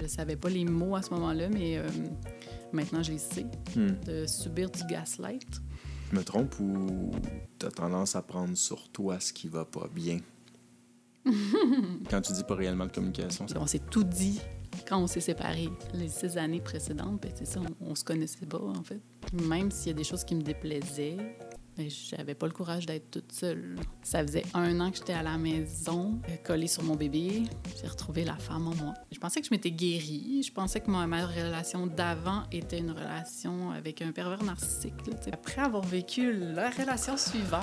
Je savais pas les mots à ce moment-là, mais maintenant, je les sais. De subir du gaslight. Je me trompe ou t'as tendance à prendre sur toi ce qui va pas bien? Quand tu dis pas réellement de communication, ça... On s'est tout dit quand on s'est séparés. Les 6 années précédentes, ben, c'est ça, on se connaissait pas, en fait. Même s'il y a des choses qui me déplaisaient, ben, j'avais pas le courage d'être toute seule. Ça faisait 1 an que j'étais à la maison, collée sur mon bébé. J'ai retrouvé la femme en moi. Je pensais que je m'étais guérie. Je pensais que ma relation d'avant était une relation avec un pervers narcissique. Là, après avoir vécu la relation suivante,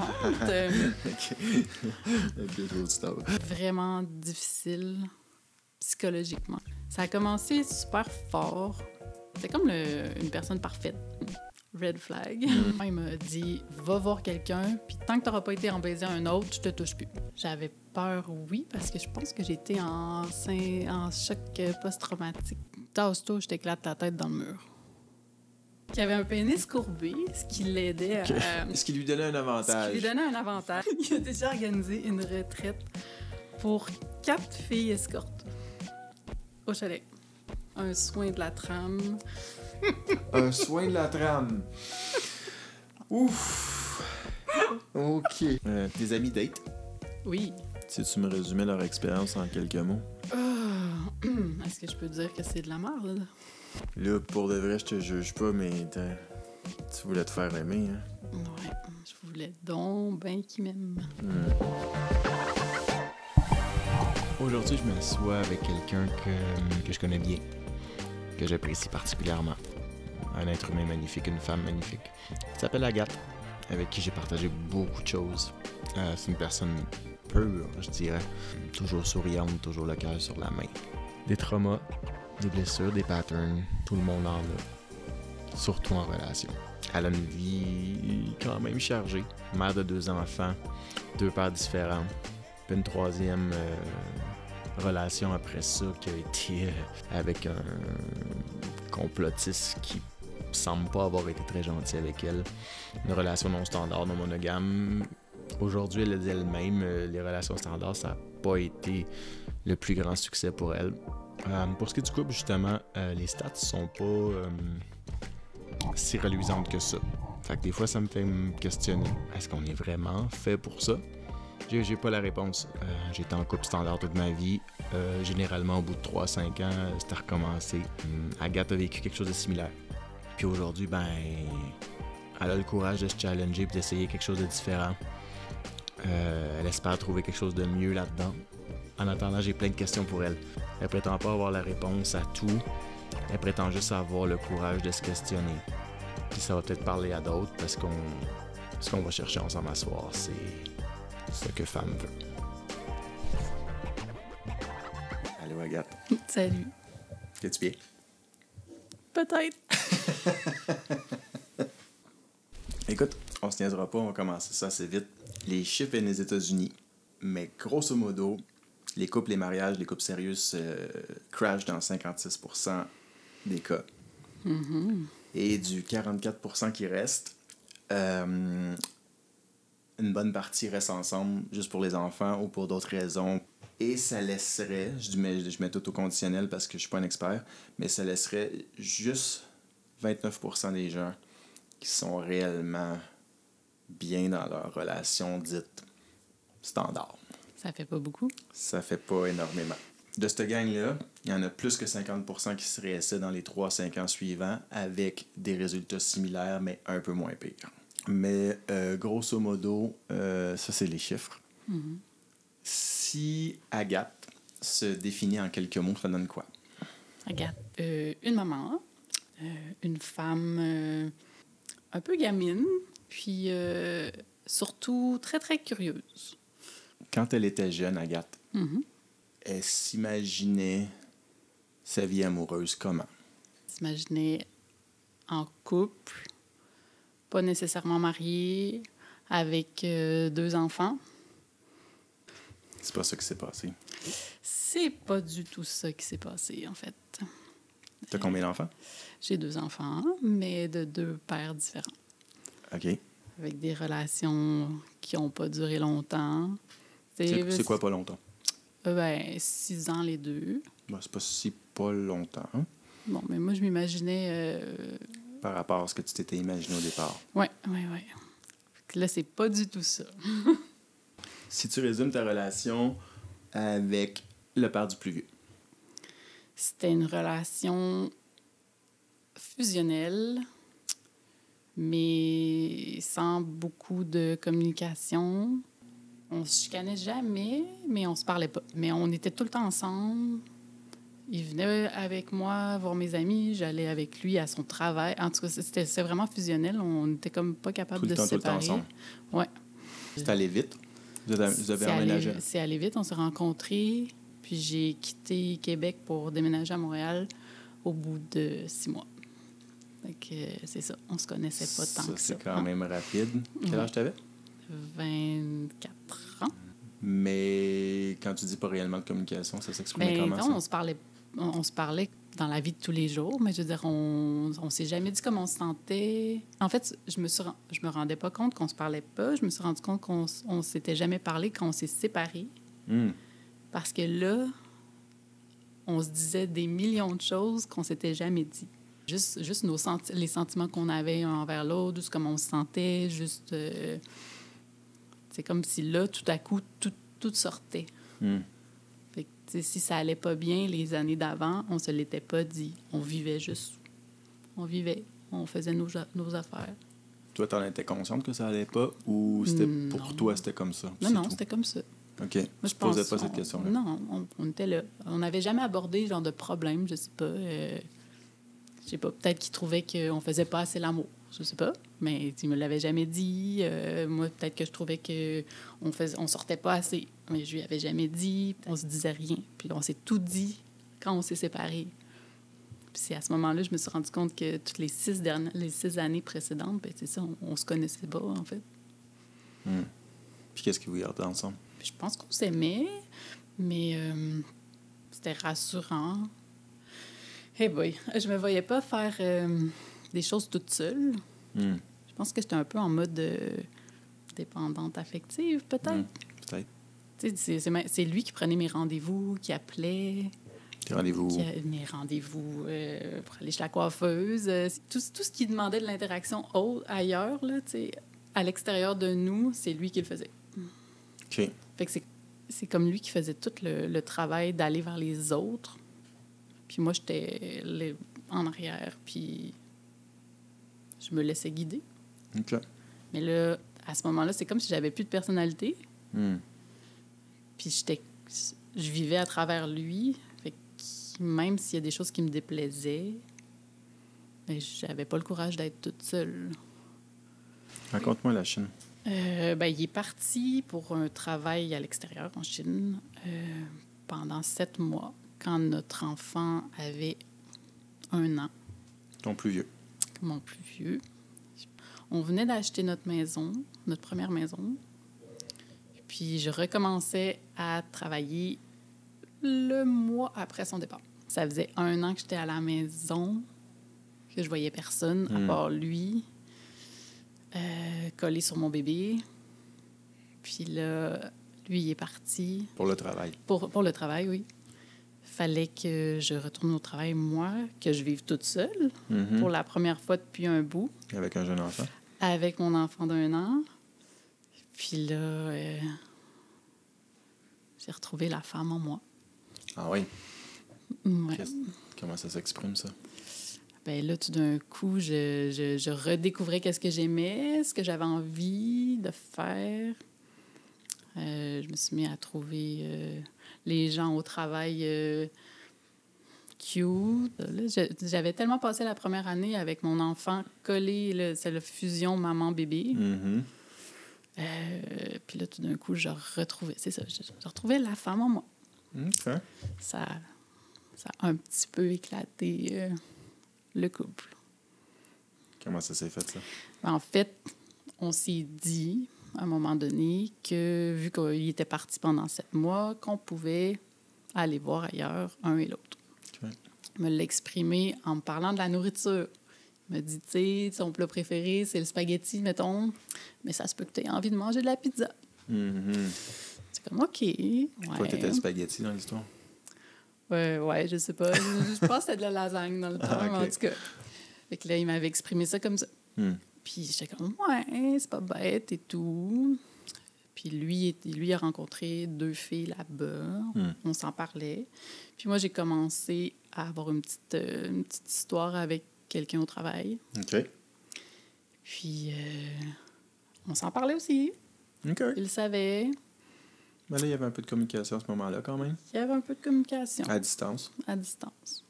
vraiment difficile psychologiquement. Ça a commencé super fort. C'était comme une personne parfaite. Red flag. Il m'a dit « Va voir quelqu'un, puis tant que tu n'auras pas été en baiser un autre, je te touche plus. » J'avais peur, oui, parce que je pense que j'étais en choc post-traumatique. Tasse-toi, je t'éclate la tête dans le mur. Il avait un pénis courbé, ce qui l'aidait à... Ce qui lui donnait un avantage. Ce qui lui donnait un avantage. Il a déjà organisé une retraite pour 4 filles escortes au chalet. Un soin de la trame. Un soin de la trame. Ouf. OK. Tes amis date? Oui. Si tu me résumais leur expérience en quelques mots. Est-ce que je peux dire que c'est de la merde? Là, pour de vrai, je te juge pas, mais tu voulais te faire aimer, hein? Ouais, je voulais donc ben qui m'aime. Aujourd'hui, je m'assois avec quelqu'un que je connais bien, que j'apprécie particulièrement. Un être humain magnifique, une femme magnifique. Elle s'appelle Agathe, avec qui j'ai partagé beaucoup de choses. C'est une personne pure, je dirais. Toujours souriante, toujours le cœur sur la main. Des traumas, des blessures, des patterns, tout le monde en a. Surtout en relation. Elle a une vie quand même chargée. Mère de 2 enfants, 2 pères différents. Puis une 3e relation après ça qui a été avec un complotiste qui semble pas avoir été très gentil avec elle. Une relation non standard, non monogame. Aujourd'hui, elle a dit elle-même, les relations standards, ça n'a pas été le plus grand succès pour elle. Pour ce qui est du couple, justement, les stats sont pas si reluisantes que ça. Fait que des fois, ça me fait me questionner. Est-ce qu'on est vraiment fait pour ça? J'ai pas la réponse. J'ai été en couple standard toute ma vie. Généralement, au bout de 3-5 ans, c'était recommencé. Agathe a vécu quelque chose de similaire. Puis aujourd'hui, ben, elle a le courage de se challenger et d'essayer quelque chose de différent. Elle espère trouver quelque chose de mieux là-dedans. En attendant, j'ai plein de questions pour elle. Elle prétend pas avoir la réponse à tout. Elle prétend juste avoir le courage de se questionner. Puis ça va peut-être parler à d'autres parce ce qu'on va chercher ensemble à soir, c'est ce que femme veut. Allô, Agathe. Salut. Es-tu bien? Peut-être. Écoute, on se niaisera pas, on va commencer ça assez vite. Les chiffres viennent des États-Unis, mais grosso modo, les couples, les mariages, les couples sérieux crashent dans 56% des cas. Mm-hmm. Et du 44% qui reste, une bonne partie reste ensemble juste pour les enfants ou pour d'autres raisons. Et ça laisserait, je mets tout au conditionnel parce que je suis pas un expert, mais ça laisserait juste 29% des gens qui sont réellement bien dans leur relation dite standard. Ça fait pas beaucoup? Ça fait pas énormément. De cette gang-là, il y en a plus que 50% qui se réessaient dans les 3-5 ans suivants avec des résultats similaires, mais un peu moins pires. Mais grosso modo, ça, c'est les chiffres. Mm-hmm. Si Agathe se définit en quelques mots, ça donne quoi? Agathe, une maman, une femme un peu gamine, puis surtout très, très curieuse. Quand elle était jeune, Agathe, Mm-hmm. elle s'imaginait sa vie amoureuse comment? S'imaginait en couple, pas nécessairement mariée, avec 2 enfants. C'est pas ça qui s'est passé. C'est pas du tout ça qui s'est passé, en fait. T'as combien d'enfants? J'ai 2 enfants, mais de 2 pères différents. OK. Avec des relations qui n'ont pas duré longtemps. C'est quoi pas longtemps? 6 ans les 2. Ben, c'est pas si pas longtemps, hein, Bon, mais moi, je m'imaginais... par rapport à ce que tu t'étais imaginé au départ. Oui. Là, c'est pas du tout ça. Si tu résumes ta relation avec le père du plus vieux. C'était une relation fusionnelle, mais sans beaucoup de communication. On se chicanait jamais, mais on se parlait pas. Mais on était tout le temps ensemble. Il venait avec moi voir mes amis, j'allais avec lui à son travail. En tout cas, c'était vraiment fusionnel. On n'était comme pas capable de se séparer. Tout le temps ensemble. Ouais. C'est allé vite. Vous avez emménagé. C'est allé vite. On s'est rencontrés. Puis j'ai quitté Québec pour déménager à Montréal au bout de 6 mois. Fait que c'est ça. On se connaissait pas tant que ça. C'est quand même rapide. Quel âge t'avais? 24 ans. Mais quand tu dis pas réellement de communication, ça s'exprimait comment, non, ça? on se parlait dans la vie de tous les jours, mais je veux dire, on s'est jamais dit comment on se sentait. En fait, je me rendais pas compte qu'on se parlait pas. Je me suis rendu compte qu'on s'était jamais parlé quand on s'est séparés. Parce que là, on se disait des millions de choses qu'on s'était jamais dit. Juste les sentiments qu'on avait un envers l'autre, juste comment on se sentait, juste... c'est comme si là, tout à coup, tout sortait. Fait que, si ça allait pas bien les années d'avant, on se l'était pas dit. On vivait juste. On vivait. On faisait nos affaires. Toi, t'en étais consciente que ça allait pas ou c'était pour toi, c'était comme ça? Non, c'était comme ça. OK. Moi, je posais pas cette question-là. Non, on était là. On n'avait jamais abordé genre de problème, je sais pas. Je sais pas, peut-être qu'il trouvait qu'on faisait pas assez l'amour. Je sais pas, mais il me l'avait jamais dit. Moi, peut-être que je trouvais qu'on sortait pas assez, mais je lui avais jamais dit. On se disait rien. Puis on s'est tout dit quand on s'est séparés. Puis c'est à ce moment-là, je me suis rendu compte que toutes les 6 années précédentes, ben c'est ça, on se connaissait pas, en fait. Puis qu'est-ce que vous gardez ensemble? Puis je pense qu'on s'aimait, mais c'était rassurant. Hey boy, je me voyais pas faire des choses toute seule. Je pense que j'étais un peu en mode dépendante affective, peut-être. Peut-être. Tu sais, c'est lui qui prenait mes rendez-vous, qui appelait. Tes rendez-vous? Mes rendez-vous pour aller chez la coiffeuse. Tout ce qui demandait de l'interaction ailleurs, là, tu sais, à l'extérieur de nous, c'est lui qui le faisait. OK. Fait que c'est comme lui qui faisait tout le travail d'aller vers les autres. Puis moi, j'étais en arrière, puis je me laissais guider. OK. Mais là, à ce moment-là, c'est comme si j'avais plus de personnalité. Puis je vivais à travers lui. Fait que même s'il y a des choses qui me déplaisaient, ben, j'avais pas le courage d'être toute seule. Raconte-moi la Chine. Ben, il est parti pour un travail à l'extérieur, en Chine, pendant 7 mois, quand notre enfant avait 1 an. Ton plus vieux. Mon plus vieux. On venait d'acheter notre maison, notre première maison. Puis je recommençais à travailler le mois après son départ. Ça faisait 1 an que j'étais à la maison, que je voyais personne, à part lui, collé sur mon bébé. Puis là, lui, il est parti. Pour le travail. Pour le travail, oui. Fallait que je retourne au travail, moi, que je vive toute seule, pour la première fois depuis un bout. Avec un jeune enfant? Avec mon enfant d'1 an. Puis là, j'ai retrouvé la femme en moi. Ah oui? Ouais. Comment ça s'exprime, ça? Ben là, tout d'un coup, je redécouvrais qu'est-ce que j'aimais, ce que j'avais envie de faire. Je me suis mis à trouver les gens au travail cute. Là, j'avais tellement passé la première année avec mon enfant collé, c'est la fusion maman-bébé. Puis là, tout d'un coup, je retrouvais la femme en moi. OK. Ça a un petit peu éclaté le couple. Comment ça s'est fait, ça? En fait, on s'est dit, à un moment donné, que vu qu'il était parti pendant 7 mois, qu'on pouvait aller voir ailleurs, un et l'autre. Okay. Il me l'a exprimé en me parlant de la nourriture. Il m'a dit, tu sais, son plat préféré, c'est le spaghetti, mettons, mais ça se peut que tu aies envie de manger de la pizza. C'est comme, OK. Ouais. Toi, t'étais le spaghetti dans l'histoire? Ouais, je sais pas. Je pense que c'était de la lasagne dans le temps, Ah, ok. mais en tout cas. Fait que là, il m'avait exprimé ça comme ça. Hmm. Puis j'étais comme, ouais, c'est pas bête et tout. Puis lui a rencontré 2 filles là-bas. Hmm. On s'en parlait. Puis moi, j'ai commencé à avoir une petite histoire avec quelqu'un au travail. OK. Puis on s'en parlait aussi. OK. Il le savait. Mais là, il y avait un peu de communication à ce moment-là, quand même. Il y avait un peu de communication À distance. à distance.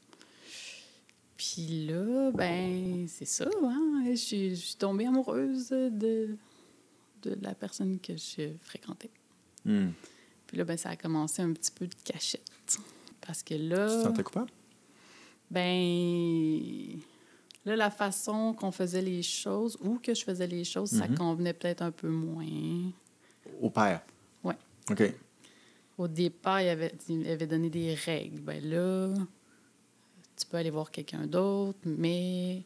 Puis là, ben, c'est ça, hein? Je suis tombée amoureuse de la personne que je fréquentais. Hmm. Puis là, ben, ça a commencé un petit peu de cachette. Parce que Tu te là, sentais coupable? ben, là, la façon qu'on faisait les choses ou que je faisais les choses, ça convenait peut-être un peu moins. Au père? Ouais. OK. Au départ, il avait donné des règles. Ben là, tu peux aller voir quelqu'un d'autre, mais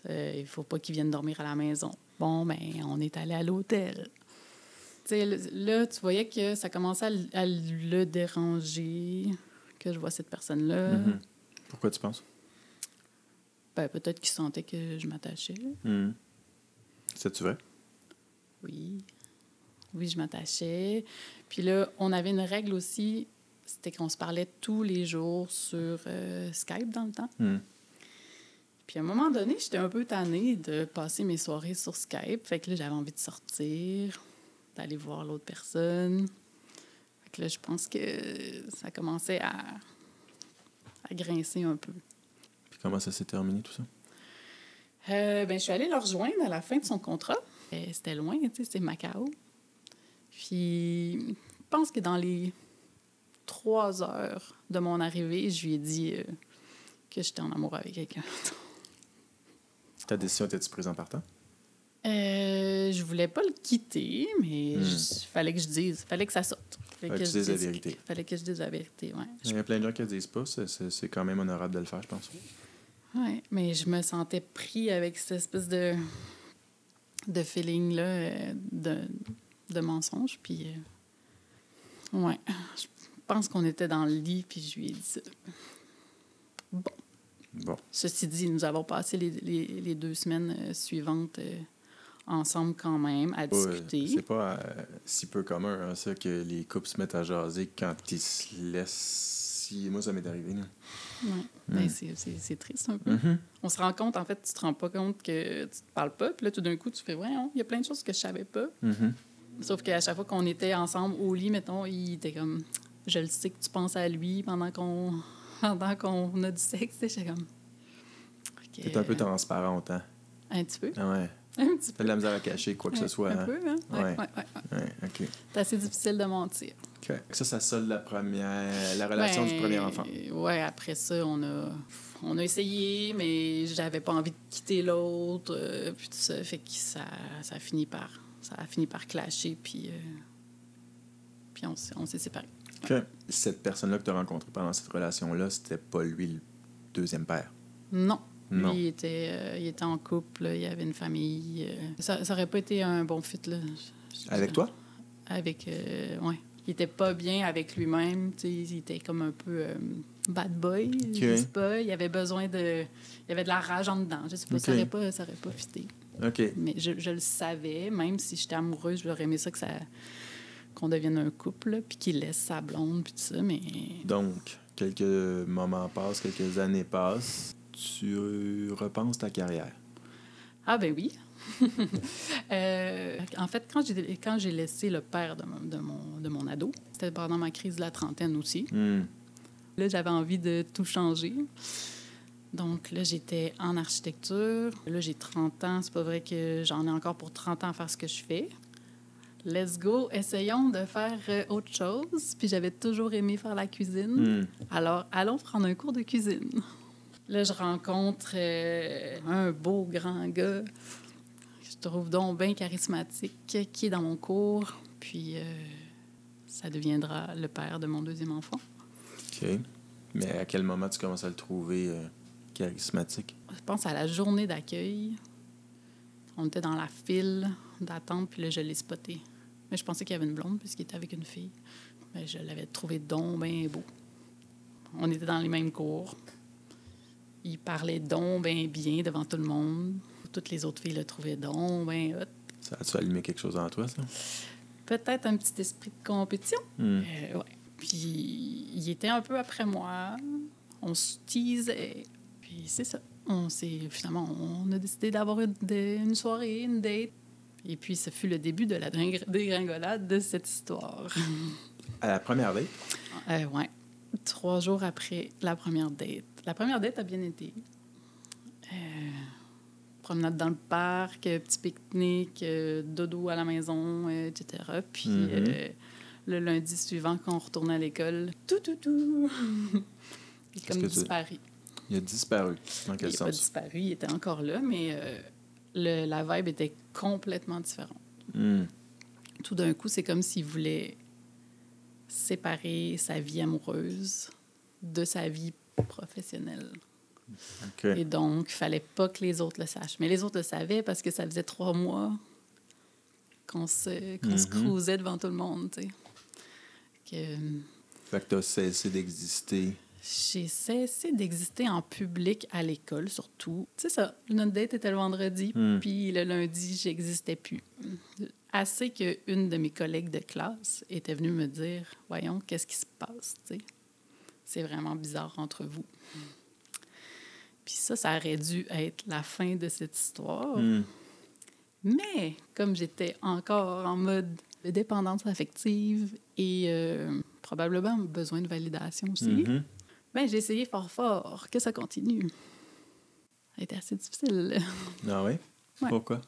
il faut pas qu'il vienne dormir à la maison. Bon, ben, on est allé à l'hôtel. Tu sais, là, tu voyais que ça commençait à le déranger, que je vois cette personne-là. Mhm. Pourquoi tu penses? Ben, peut-être qu'il sentait que je m'attachais. Hmm. C'est-tu vrai? Oui. Oui, je m'attachais. Puis là, on avait une règle aussi, c'était qu'on se parlait tous les jours sur Skype dans le temps. Hmm. Puis à un moment donné, j'étais un peu tannée de passer mes soirées sur Skype. Fait que là, j'avais envie de sortir, d'aller voir l'autre personne. Fait que là, je pense que ça commençait à grincer un peu. Puis comment ça s'est terminé, tout ça? Ben, je suis allée le rejoindre à la fin de son contrat. C'était loin, tu sais, c'est Macao. Puis, je pense que dans les 3 heures de mon arrivée, je lui ai dit que j'étais en amour avec quelqu'un. Ta décision était-tu prise en partant? Je voulais pas le quitter, mais fallait que je dise, fallait que ça sorte. Fallait que tu dises la vérité. Fallait que je dise la vérité, ouais. Il y a plein de gens qui ne disent pas. C'est quand même honorable de le faire, je pense. Ouais, mais je me sentais pris avec cette espèce de feeling-là, de mensonge. Puis, ouais, je pense qu'on était dans le lit, puis je lui ai dit ça. Bon. Ceci dit, nous avons passé les 2 semaines suivantes ensemble quand même, à discuter. C'est pas si peu commun, hein, ça, que les couples se mettent à jaser quand ils se laissent. Moi, ça m'est arrivé. Là. Ouais. Ben, c'est triste un peu. Mhm. On se rend compte, en fait, tu te rends pas compte que tu te parles pas. Puis là, tout d'un coup, tu fais, voyons, il y a plein de choses que je savais pas. Mhm. Sauf qu'à chaque fois qu'on était ensemble au lit, mettons, il était comme, je le sais que tu penses à lui pendant qu'on a du sexe. J'étais comme... T'es un peu transparente, hein? Un petit peu. Ah ouais. Un petit T'as peu. de la misère à cacher quoi que ce soit. Un Hein? peu, hein? Ouais. Ouais. OK. C'est assez difficile de mentir. OK. Ça solde la relation du premier enfant. Ouais, après ça, on a essayé, mais j'avais pas envie de quitter l'autre. Puis tout ça, fait que ça a fini par clasher, puis on s'est séparés. OK. Cette personne-là que tu as rencontrée pendant cette relation-là, c'était pas lui le deuxième père? Non. Non. Lui, il était en couple, là, il avait une famille. Ça aurait pas été un bon fit, là. Avec toi? Avec... ouais. Il était pas bien avec lui-même. Tu sais, il était comme un peu bad boy. OK. Je sais pas. Il avait besoin de... Il y avait de la rage en dedans. Je sais pas. OK. Ça aurait pas fité. OK. Mais je le savais. Même si j'étais amoureuse, j'aurais aimé ça qu'on devienne un couple, là, puis qu'il laisse sa blonde, puis tout ça, mais... Donc, quelques moments passent, quelques années passent. Tu repenses ta carrière. Ah ben oui. En fait, quand j'ai laissé le père de mon ado, c'était pendant ma crise de la trentaine aussi. Là, j'avais envie de tout changer. Donc là, j'étais en architecture. Là, j'ai 30 ans. C'est pas vrai que j'en ai encore pour 30 ans à faire ce que je fais. Let's go, essayons de faire autre chose. Puis j'avais toujours aimé faire la cuisine. Alors, allons prendre un cours de cuisine. Là, je rencontre un beau grand gars que je trouve donc bien charismatique, qui est dans mon cours. Puis, ça deviendra le père de mon 2e enfant. OK. Mais à quel moment tu commences à le trouver charismatique? Je pense à la journée d'accueil. On était dans la file d'attente, puis là, je l'ai spoté. Mais je pensais qu'il y avait une blonde, puisqu'il était avec une fille. Mais je l'avais trouvé donc bien beau. on était dans les mêmes cours. Il parlait donc ben bien devant tout le monde. Toutes les autres filles le trouvaient donc ben hot. Ça a-tu allumé quelque chose en toi, ça? Peut-être un petit esprit de compétition. Ouais. Puis il était un peu après moi. On se teasait. Puis c'est ça. Finalement, on a décidé d'avoir une soirée, une date. Et puis, ce fut le début de la dégringolade de cette histoire. À la première date? Ouais. 3 jours après la première date. La première date a bien été. Promenade dans le parc, petit pique-nique, dodo à la maison, etc. Puis le lundi suivant, quand on retournait à l'école, tout. Il est comme disparu. Il a disparu. Dans quel sens? Il n'a pas disparu, il était encore là, mais la vibe était complètement différente. Tout d'un coup, c'est comme s'il voulait séparer sa vie amoureuse de sa vie professionnelle. Okay. Et donc, il ne fallait pas que les autres le sachent. Mais les autres le savaient parce que ça faisait 3 mois qu'on se cruisait devant tout le monde, tu sais. Fait que tu as cessé d'exister. J'ai cessé d'exister en public à l'école, surtout. C'est ça, notre date était le vendredi, puis le lundi, j'existais plus. Assez qu'une de mes collègues de classe était venue me dire « Voyons, qu'est-ce qui se passe, tu sais? C'est vraiment bizarre entre vous. » Puis ça aurait dû être la fin de cette histoire. Mais, comme j'étais encore en mode de dépendance affective et probablement besoin de validation aussi, ben, j'ai essayé fort que ça continue. Ça a été assez difficile. Ah oui? Ouais. Pourquoi?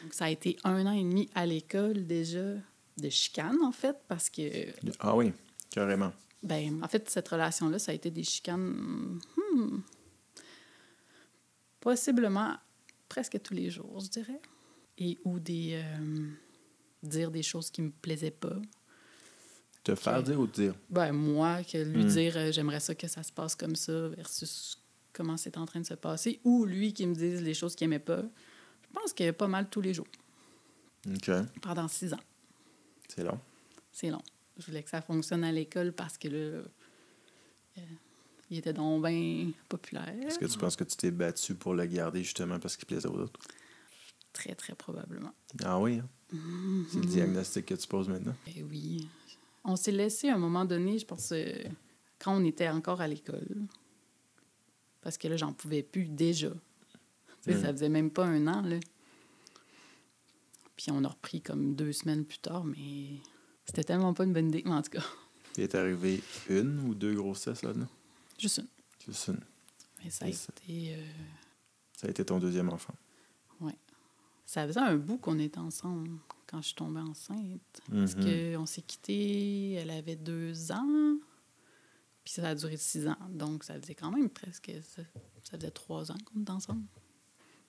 Donc, ça a été 1 an et demi à l'école déjà de chicane, en fait, parce que... Ah oui, carrément. Ben, en fait, cette relation-là, ça a été des chicanes... possiblement presque tous les jours, je dirais. Et ou dire des choses qui me plaisaient pas. Te faire dire ou te dire? Ben, moi, que lui dire j'aimerais ça que ça se passe comme ça versus comment c'est en train de se passer. Ou lui qui me dise les choses qu'il aimait pas. Je pense qu'il y a pas mal tous les jours. OK. Pendant 6 ans. C'est long. C'est long. Je voulais que ça fonctionne à l'école parce que là, il était donc bien populaire. Est-ce que tu penses que tu t'es battu pour le garder justement parce qu'il plaisait aux autres? Très, très probablement. Ah oui, hein? C'est le diagnostic que tu poses maintenant? Eh oui. On s'est laissé à un moment donné, je pense, quand on était encore à l'école. Parce que là, j'en pouvais plus déjà. Tu sais, ça faisait même pas 1 an, là. Puis on a repris comme 2 semaines plus tard, mais c'était tellement pas une bonne idée, mais en tout cas. Il est arrivé 1 ou 2 grossesses là-dedans? Juste une. Juste une. Mais ça a été... Ça a été ton 2e enfant. Oui. Ça faisait un bout qu'on était ensemble quand je suis tombée enceinte. Parce qu'on s'est quittés, elle avait 2 ans, puis ça a duré 6 ans. Donc, ça faisait quand même presque... Ça faisait 3 ans qu'on était ensemble.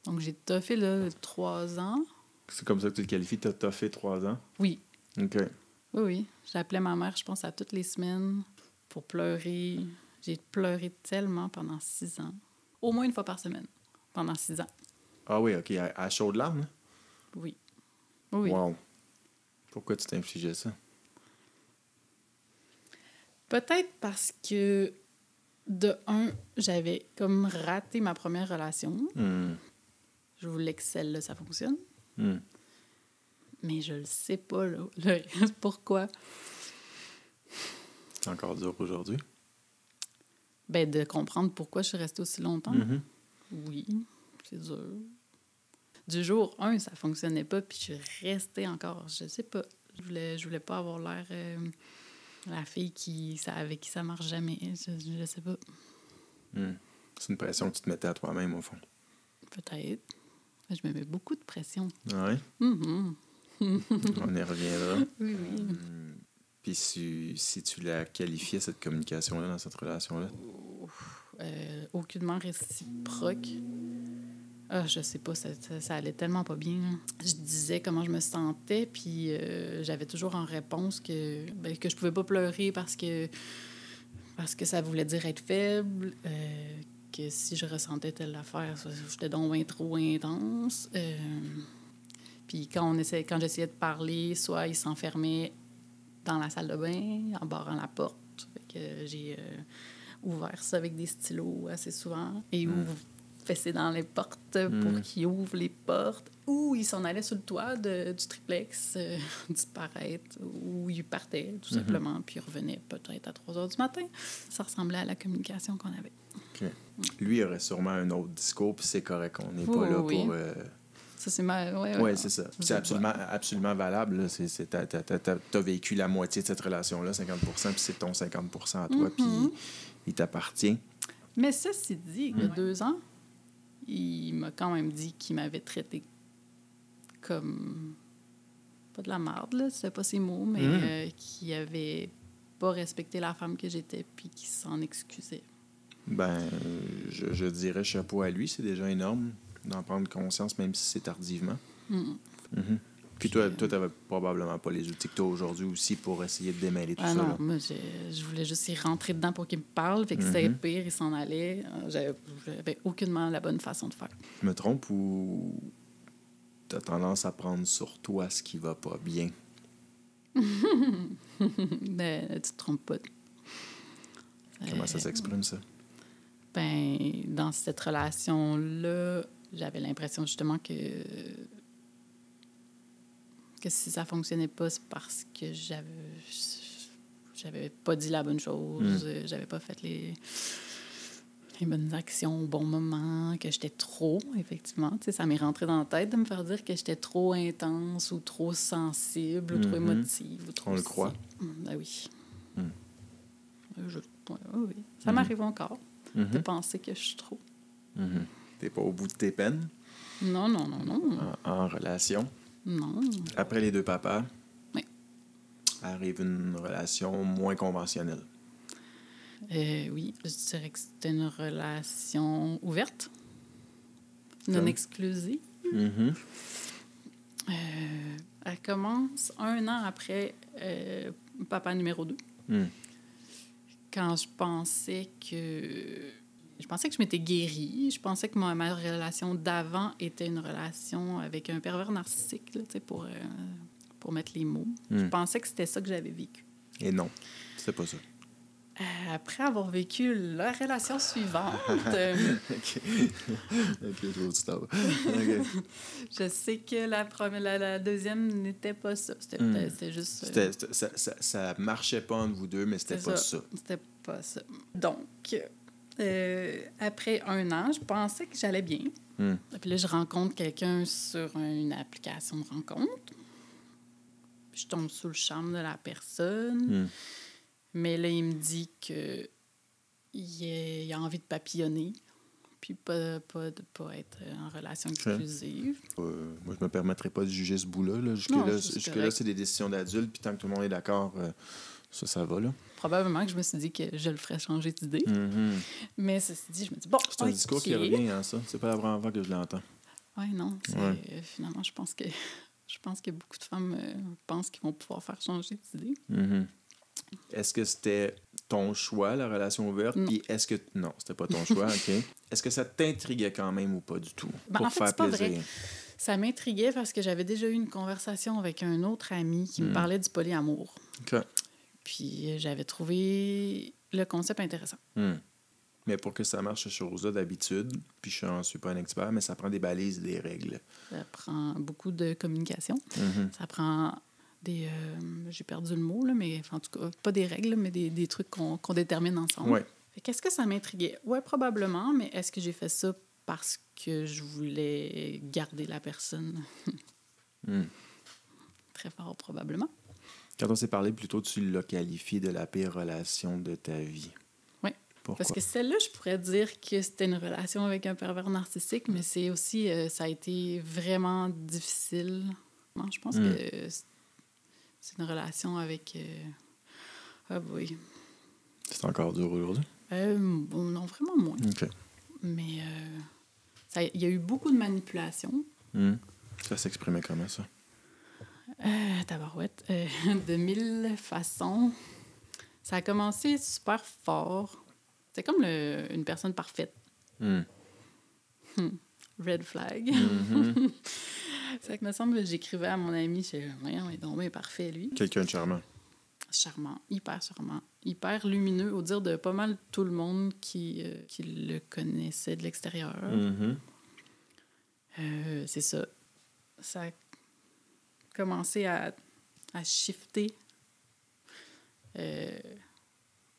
Donc, j'ai toffé, là, 3 ans. C'est comme ça que tu le qualifies? Tu as toffé 3 ans? Oui. OK. Oui. J'appelais ma mère, je pense, à toutes les semaines pour pleurer. J'ai pleuré tellement pendant 6 ans. Au moins 1 fois par semaine, pendant 6 ans. Ah oui, OK. À chaudes larmes? Hein? Oui. Oui. Wow. Pourquoi tu t'infligeais ça? Peut-être parce que, de un, j'avais comme raté ma première relation. Je voulais que celle-là, ça fonctionne. Mais je le sais pas, là, le reste, pourquoi. C'est encore dur aujourd'hui? Ben, de comprendre pourquoi je suis restée aussi longtemps. Oui, c'est dur. Du jour 1, ça fonctionnait pas, puis je suis restée encore. Je sais pas. Je voulais pas avoir l'air la fille avec qui ça marche jamais. Je sais pas. C'est une pression que tu te mettais à toi-même, au fond. Peut-être. Je me mets beaucoup de pression. Ah oui? On y reviendra. Oui. Puis si tu la qualifiais, cette communication-là, dans cette relation-là? Aucunement réciproque. Ah, je sais pas, ça allait tellement pas bien. Je disais comment je me sentais, puis j'avais toujours en réponse que je pouvais pas pleurer parce que ça voulait dire être faible, que si je ressentais telle affaire, j'étais donc bien trop intense. Puis quand j'essayais de parler, soit il s'enfermait dans la salle de bain, en barrant la porte. Fait que ouvert ça avec des stylos assez souvent. Et fessé dans les portes pour qu'il ouvre les portes. Ou il s'en allait sur le toit du triplex disparaître. Ou il partait, tout simplement. Puis il revenait peut-être à 3 heures du matin. Ça ressemblait à la communication qu'on avait. Okay. Lui, il aurait sûrement un autre discours, puis c'est correct. On n'est pas là pour... Ça, c'est ma... Ouais, c'est ça. C'est absolument valable. T'as vécu la moitié de cette relation-là, 50%, puis c'est ton 50% à toi, puis il t'appartient. Mais ceci dit, il y a 2 ans, il m'a quand même dit qu'il m'avait traité comme... Pas de la marde, là, c'est pas ses mots, mais qu'il avait pas respecté la femme que j'étais, puis qu'il s'en excusait. Ben, je dirais chapeau à lui, c'est déjà énorme d'en prendre conscience, même si c'est tardivement. Puis toi, t'avais probablement pas les outils que t'as aujourd'hui aussi pour essayer de démêler tout ça. Non, là. moi, je voulais juste y rentrer dedans pour qu'il me parle. Fait que c'était pire, il s'en allait. J'avais aucunement la bonne façon de faire. Je me trompe ou t'as tendance à prendre sur toi ce qui va pas bien? Ben, tu te trompes pas. Comment ça s'exprime, ça? Ben, dans cette relation-là, j'avais l'impression justement que si ça fonctionnait pas, c'est parce que j'avais pas dit la bonne chose, j'avais pas fait les bonnes actions au bon moment, que j'étais trop, effectivement. Tu sais, ça m'est rentré dans la tête de me faire dire que j'étais trop intense ou trop sensible ou trop émotive. Ou trop On le croit. Ben oui. Oui. Ça m'arrive encore de penser que je suis trop. T'es pas au bout de tes peines? Non. En relation? Non. Après les 2 papas, oui. Arrive une relation moins conventionnelle. Oui, je dirais que c'était une relation ouverte, non exclusive. Elle commence 1 an après papa numéro 2. Quand je pensais que je m'étais guérie. Je pensais que ma relation d'avant était une relation avec un pervers narcissique, là, pour mettre les mots. Je pensais que c'était ça que j'avais vécu. Et non, c'est pas ça. Après avoir vécu la relation suivante... OK, je vois où tu t'en vas. OK. Je sais que la deuxième n'était pas ça. C'était juste... Ça marchait pas entre vous deux, mais c'était pas ça. C'était pas ça. Donc... après 1 an, je pensais que j'allais bien. Puis là, je rencontre quelqu'un sur une application de rencontre. Puis je tombe sous le charme de la personne. Mais là, il me dit qu'il a envie de papillonner, puis pas être en relation exclusive. Moi, je me permettrais pas de juger ce bout-là. Là. Jusque-là, c'est des décisions d'adultes, puis tant que tout le monde est d'accord, ça va, là. Probablement que je me suis dit que je le ferais changer d'idée. Mais ceci dit, je me dis, bon, c'est un discours qui revient à ça. C'est pas la première fois que je l'entends. Oui, non. Finalement, je pense que beaucoup de femmes pensent qu'ils vont pouvoir faire changer d'idée. Est-ce que c'était ton choix, la relation ouverte? Puis est-ce que... Non, c'était pas ton choix, OK. Est-ce que ça t'intriguait quand même ou pas du tout? Pour en fait, faire c'est pas plaisir? vrai. Ça m'intriguait parce que j'avais déjà eu une conversation avec un autre ami qui me parlait du polyamour. OK. Puis j'avais trouvé le concept intéressant. Mais pour que ça marche, ces choses-là, d'habitude, puis je n'en suis pas un expert, mais ça prend des balises, des règles. Ça prend beaucoup de communication. Ça prend des... j'ai perdu le mot, là, mais en tout cas, pas des règles, mais des trucs qu'on détermine ensemble. Ouais. Qu'est-ce que ça m'intriguait? Oui, probablement, mais est-ce que j'ai fait ça parce que je voulais garder la personne? Très fort, probablement. Quand on s'est parlé plus tôt, tu l'as qualifié de la pire relation de ta vie. Oui. Pourquoi? Parce que celle-là, je pourrais dire que c'était une relation avec un pervers narcissique, mais c'est aussi... ça a été vraiment difficile. Non, je pense que c'est une relation avec... Ah oui. C'est encore dur aujourd'hui? Non, vraiment moins. OK. Mais il y a eu beaucoup de manipulation. Ça s'exprimait comment, ça? Tabarouette. De 1000 façons. Ça a commencé super fort. C'est comme une personne parfaite. Red flag. Ça me semble que j'écrivais à mon ami, je disais, voyons, il est donc bien parfait, lui. Quelqu'un de charmant. Charmant, hyper charmant, hyper lumineux, au dire de pas mal tout le monde qui le connaissait de l'extérieur. Mhm. C'est ça. Ça a commencé à shifter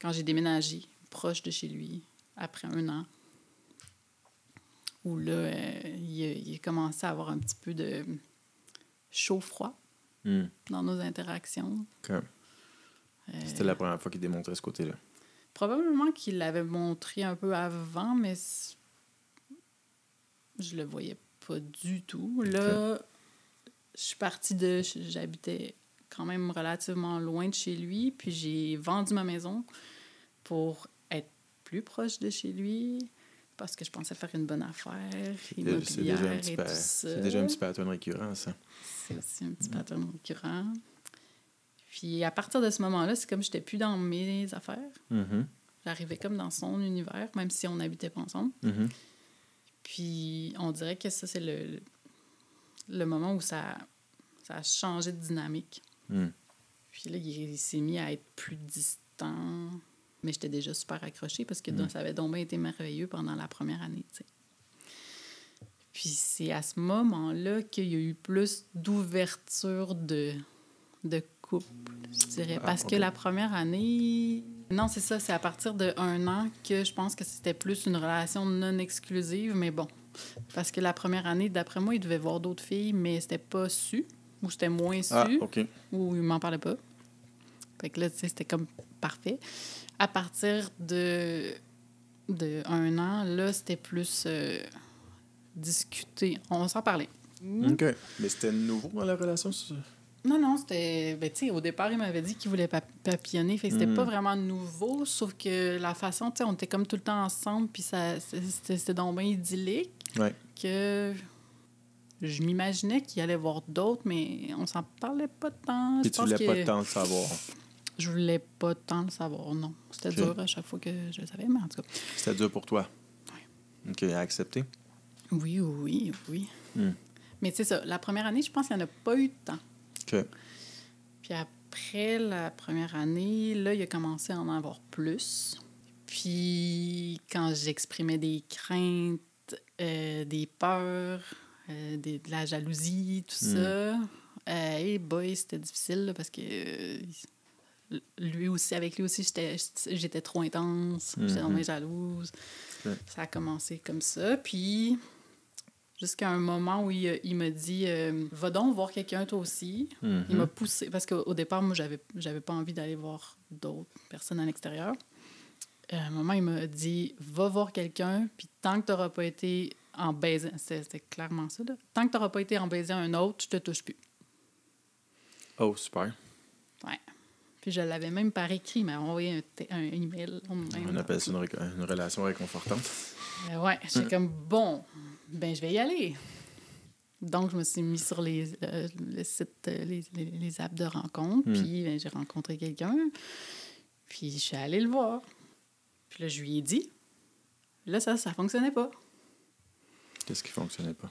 quand j'ai déménagé proche de chez lui, après 1 an. Où là, il a commencé à avoir un petit peu de chaud-froid dans nos interactions. OK. C'était la première fois qu'il démontrait ce côté-là. Probablement qu'il l'avait montré un peu avant, mais je le voyais pas du tout. Là, je suis partie j'habitais quand même relativement loin de chez lui, puis j'ai vendu ma maison pour être plus proche de chez lui, parce que je pensais faire une bonne affaire immobilière et tout ça. C'est déjà un petit pattern récurrent, ça. C'est aussi un petit pattern récurrent. Puis à partir de ce moment-là, c'est comme j'étais plus dans mes affaires. Mm-hmm. J'arrivais comme dans son univers, même si on n'habitait pas ensemble. Mm-hmm. Puis on dirait que ça, c'est le moment où ça a changé de dynamique. Mm. Puis là, il s'est mis à être plus distant. Mais j'étais déjà super accrochée parce que ça avait donc bien été merveilleux pendant la première année, tu sais. Puis c'est à ce moment-là qu'il y a eu plus d'ouverture de couple, je dirais. Parce que la première année... Non, c'est ça, c'est à partir de 1 an que je pense que c'était plus une relation non exclusive, mais bon. Parce que la première année, d'après moi, il devait voir d'autres filles, mais c'était pas su, ou c'était moins su, OK. ou il m'en parlait pas. Fait que là, tu sais, c'était comme parfait. À partir de 1 an, là, c'était plus discuté. On s'en parlait. OK. Mais c'était nouveau dans la relation, ça? Non, c'était... Ben, tu sais, au départ, il m'avait dit qu'il voulait papillonner, fait que c'était pas vraiment nouveau, sauf que la façon, tu sais, on était comme tout le temps ensemble, puis c'était donc bien idyllique, que je m'imaginais qu'il allait voir d'autres, mais on s'en parlait pas tant. Puis tu voulais pas tant le savoir? Je voulais pas tant le savoir, non. C'était dur à chaque fois que je le savais, mais en tout cas... C'était dur pour toi? Oui. OK, à accepter? Oui. Mais c'est ça, la première année, je pense qu'il n'y en a pas eu de temps. OK. Puis après la première année, là, il a commencé à en avoir plus. Puis quand j'exprimais des craintes, des peurs, de la jalousie, tout ça, hey boy, c'était difficile là, parce que avec lui aussi, j'étais trop intense, j'étais vraiment jalouse. Okay. Ça a commencé comme ça. Puis jusqu'à un moment où il m'a dit va donc voir quelqu'un toi aussi. Il m'a poussé parce qu'au départ moi j'avais pas envie d'aller voir d'autres personnes à l'extérieur. À un moment il m'a dit va voir quelqu'un puis tant que t'auras pas été en baisant, c'était clairement ça là. Tant que t'auras pas été en baisant un autre, je te touche plus. Oh super. Ouais. Puis je l'avais même par écrit, il m'a envoyé un email. On appelle ça une relation réconfortante. Ouais, j'étais comme bon. Ben, je vais y aller. Donc, je me suis mis sur le site, les apps de rencontre. Puis, ben, j'ai rencontré quelqu'un. Puis, je suis allée le voir. Puis là, je lui ai dit. Là, ça fonctionnait pas. Qu'est-ce qui fonctionnait pas?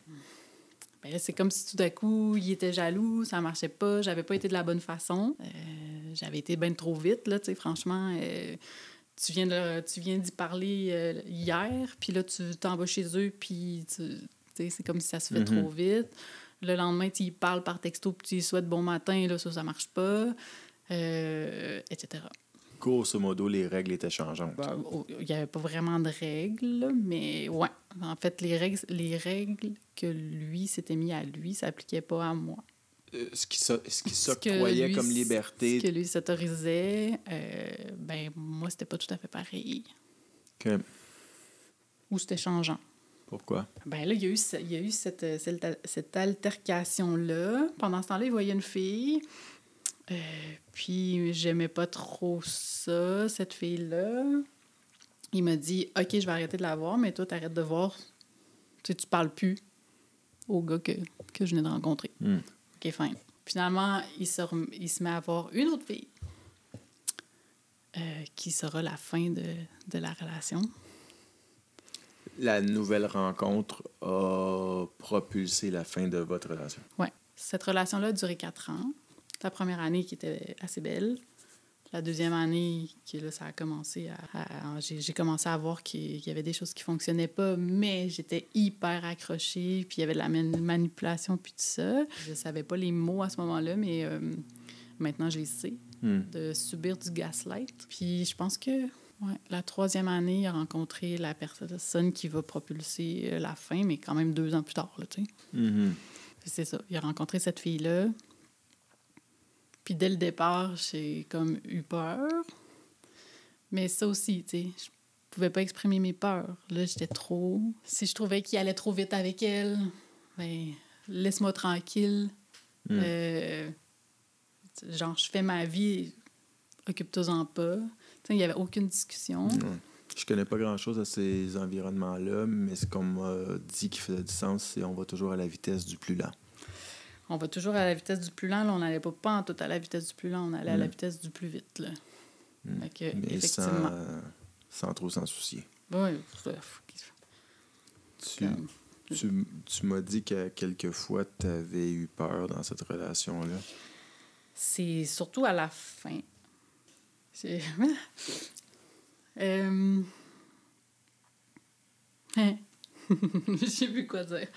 Ben là, c'est comme si tout à coup, il était jaloux, ça marchait pas, j'avais pas été de la bonne façon. J'avais été bien trop vite, là, tu sais, franchement... Tu viens d'y parler hier, puis là, tu t'en vas chez eux, puis c'est comme si ça se fait trop vite. Le lendemain, tu y parles par texto, puis tu y souhaites bon matin, là, ça marche pas, etc. Grosso modo, les règles étaient changeantes. Il n'y avait pas vraiment de règles, là, mais ouais. En fait, les règles que lui s'était mis à lui, ça s'appliquait pas à moi. Ce qui s'octroyait comme liberté. Ce que lui s'autorisait, ben moi, c'était pas tout à fait pareil. OK. Ou c'était changeant. Pourquoi? Ben là, il y a eu cette altercation-là. Pendant ce temps-là, il voyait une fille. Puis, j'aimais pas trop ça, cette fille-là. Il m'a dit, « OK, je vais arrêter de la voir, mais toi, t'arrêtes de voir. Tu parles plus au gars que je venais de rencontrer. OK, fine. » Finalement, il se met à voir une autre fille qui sera la fin de la relation. La nouvelle rencontre a propulsé la fin de votre relation. Oui. Cette relation-là a duré 4 ans. La première année qui était assez belle. la deuxième année, que là, ça a commencé j'ai commencé à voir qu'il y avait des choses qui fonctionnaient pas, mais j'étais hyper accrochée, puis il y avait de la manipulation, puis tout ça. Je savais pas les mots à ce moment-là, mais maintenant, je les sais, de subir du gaslight. Puis je pense que la troisième année, il a rencontré la personne qui va propulser la fin, mais quand même 2 ans plus tard, là, tu sais. Mm-hmm. C'est ça. Il a rencontré cette fille-là. Puis dès le départ, j'ai comme eu peur. Mais ça aussi, tu sais, je pouvais pas exprimer mes peurs. Là, j'étais trop... Si je trouvais qu'il allait trop vite avec elle, ben laisse-moi tranquille. Genre, je fais ma vie, occupe-toi-en pas. Tu sais, il y avait aucune discussion. Je connais pas grand-chose à ces environnements-là, mais ce qu'on m'a dit qui faisait du sens, c'est on va toujours à la vitesse du plus lent. On va toujours à la vitesse du plus lent. Là, on n'allait pas en tout à la vitesse du plus lent, on allait à la vitesse du plus vite. Là. Fait que, mais effectivement... sans trop s'en soucier. Oui. Tu m'as dit que quelquefois, tu avais eu peur dans cette relation-là. C'est surtout à la fin. Je sais plus quoi dire.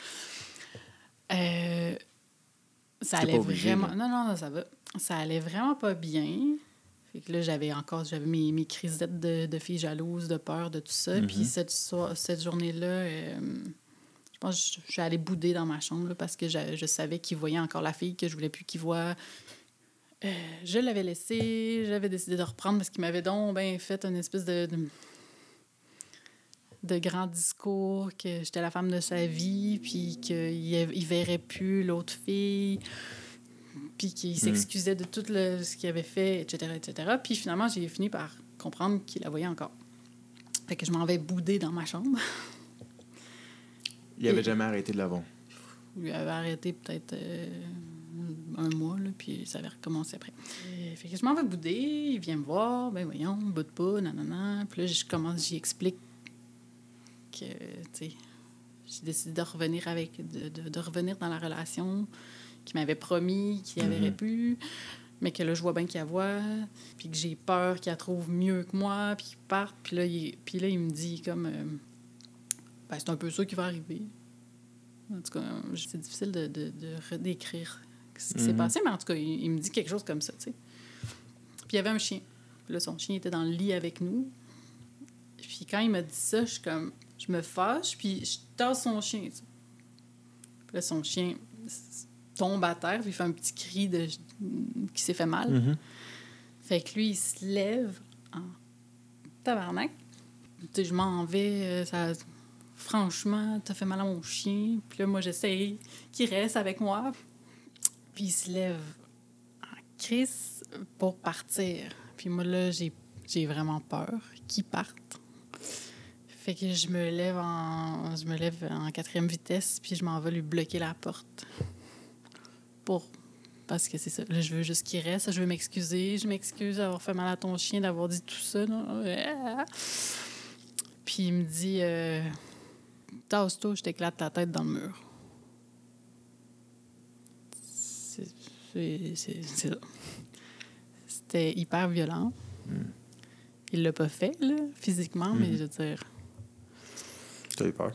Ça allait vraiment... Non, ça va. Ça allait vraiment pas bien. Fait que là, j'avais mes crisettes de filles jalouses, de peur, de tout ça. Puis cette journée-là, je pense que je suis allée bouder dans ma chambre là, parce que je savais qu'il voyait encore la fille que je voulais plus qu'il voie. Je l'avais laissé. J'avais décidé de reprendre parce qu'il m'avait donc fait une espèce de grand discours que j'étais la femme de sa vie, puis qu'il verrait plus l'autre fille, puis qu'il s'excusait de tout ce qu'il avait fait, etc., etc. Puis finalement, j'ai fini par comprendre qu'il la voyait encore. Fait que je m'en vais bouder dans ma chambre. Il avait jamais arrêté de l'avant. Il avait arrêté peut-être 1 mois, là, puis ça avait recommencé après. Fait que je m'en vais bouder, il vient me voir, ben voyons, boude pas, nanana. Puis là, j'y explique que, tu sais, j'ai décidé de revenir de revenir dans la relation qu'il m'avait promis qu'il y avait pu, mais que là, je vois bien qu'il la voit, puis que j'ai peur qu'il la trouve mieux que moi, puis qu'il parte. Puis là, il me dit comme... c'est un peu ça qui va arriver. En tout cas, c'est difficile de redécrire ce qui s'est passé, mais en tout cas, il me dit quelque chose comme ça, tu sais. Puis il y avait un chien. Puis là, son chien était dans le lit avec nous. Puis quand il m'a dit ça, je me fâche, puis je tasse son chien, tu sais. Puis là, son chien tombe à terre, puis il fait un petit cri qui s'est fait mal. Fait que lui, il se lève en tabarnak. Tu sais, je m'en vais, franchement, t'as fait mal à mon chien. Puis là, moi, j'essaye qu'il reste avec moi. Puis il se lève en crise pour partir. Puis moi, là, j'ai vraiment peur qu'il parte. Fait que je me lève en 4e vitesse, puis je m'en vais lui bloquer la porte. Parce que c'est ça. Là, je veux juste qu'il reste. Je veux m'excuser. Je m'excuse d'avoir fait mal à ton chien, d'avoir dit tout ça. Là. Puis il me dit... tasse-toi, je t'éclate la tête dans le mur. C'est ça. C'était hyper violent. Il l'a pas fait, là, physiquement, mais je veux dire... T'as eu peur?